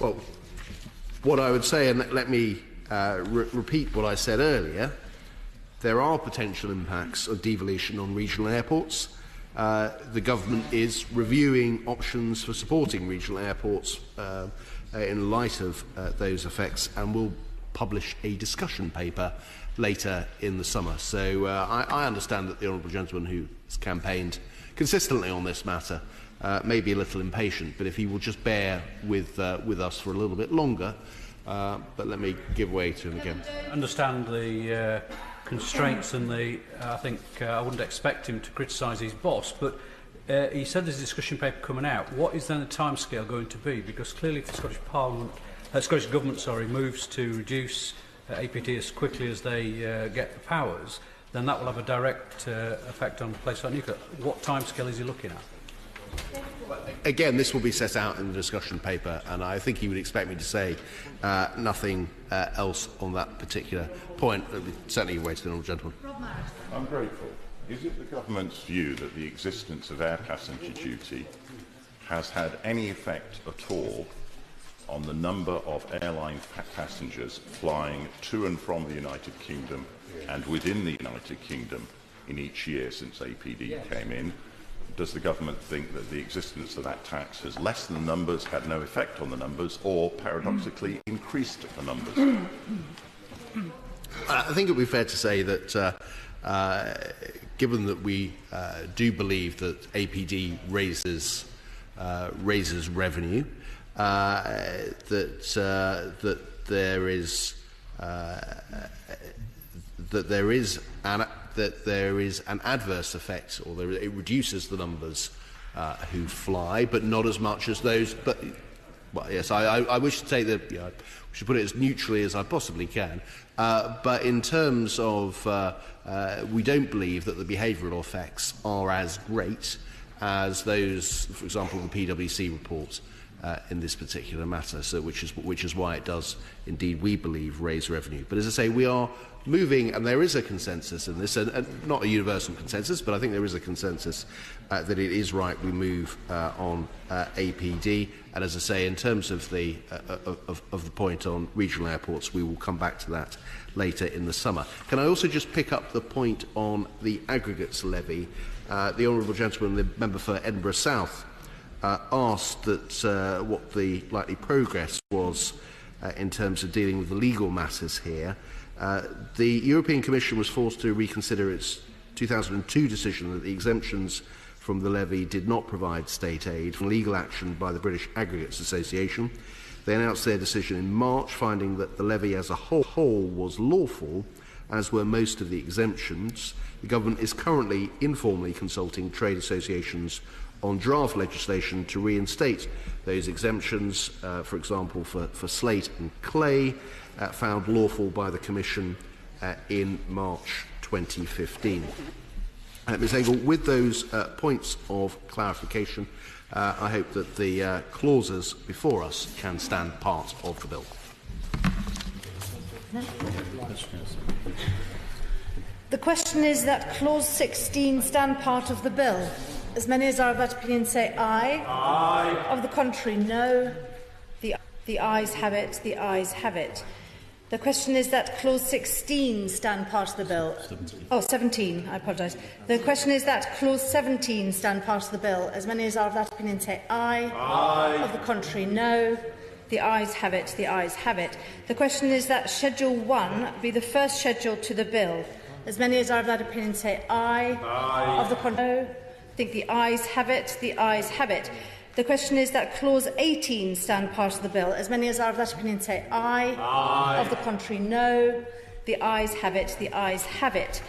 Well, what I would say, and let me repeat what I said earlier, there are potential impacts of devolution on regional airports. The government is reviewing options for supporting regional airports in light of those effects, and will publish a discussion paper later in the summer. So I understand that the honourable gentleman who has campaigned consistently on this matter may be a little impatient, but if he will just bear with us for a little bit longer, but let me give way to him again. I understand the constraints and I think I wouldn't expect him to criticise his boss, but he said there's a discussion paper coming out. What is then the timescale going to be? Because clearly if the Scottish Government moves to reduce APD as quickly as they get the powers, then that will have a direct effect on a place like nuclear. What timescale is he looking at? Again, this will be set out in the discussion paper, and I think he would expect me to say nothing else on that particular point. Certainly wait to the honourable gentleman. I'm grateful. Is it the government's view that the existence of air passenger duty has had any effect at all on the number of airline passengers flying to and from the United Kingdom and within the United Kingdom in each year since APD came in? Does the government think that the existence of that tax has lessened the numbers, had no effect on the numbers, or paradoxically increased the numbers? I think it would be fair to say that given that we do believe that APD raises revenue, that there is an adverse effect, or it reduces the numbers who fly, but not as much as those. But well, yes, I wish to take we should put it as neutrally as I possibly can. But in terms of, we don't believe that the behavioural effects are as great as those, for example, the PwC report in this particular matter. So, which is why it does indeed, we believe, raise revenue. But as I say, we are moving, and there is a consensus in this, and not a universal consensus, but I think there is a consensus that it is right we move on APD. And as I say, in terms of the point on regional airports, we will come back to that later in the summer. Can I also just pick up the point on the aggregates levy? The honourable gentleman, the member for Edinburgh South, asked that what the likely progress was in terms of dealing with the legal matters here. The European Commission was forced to reconsider its 2002 decision that the exemptions from the levy did not provide state aid from legal action by the British Aggregates Association. They announced their decision in March, finding that the levy as a whole was lawful, as were most of the exemptions. The government is currently informally consulting trade associations on draft legislation to reinstate those exemptions, for example, for slate and clay, found lawful by the Commission in March 2015. Ms Engel, with those points of clarification, I hope that the clauses before us can stand part of the bill. The question is that Clause 16 stand part of the bill. As many as are of that opinion say aye. Aye. Of the contrary, no. The ayes have it. The ayes have it. The question is that Clause 16 stand part of the bill. 17. Oh, 17. I apologise. The question is that Clause 17 stand part of the bill. As many as are of that opinion say aye. Aye. Of the contrary, no. The ayes have it. The ayes have it. The question is that Schedule 1 be the first schedule to the bill. As many as are of that opinion say aye. Aye. Of the contrary, no. I think the ayes have it. The ayes have it. The question is that Clause 18 stand part of the bill. As many as are of that opinion say aye. Aye. Of the contrary, no. The ayes have it. The ayes have it.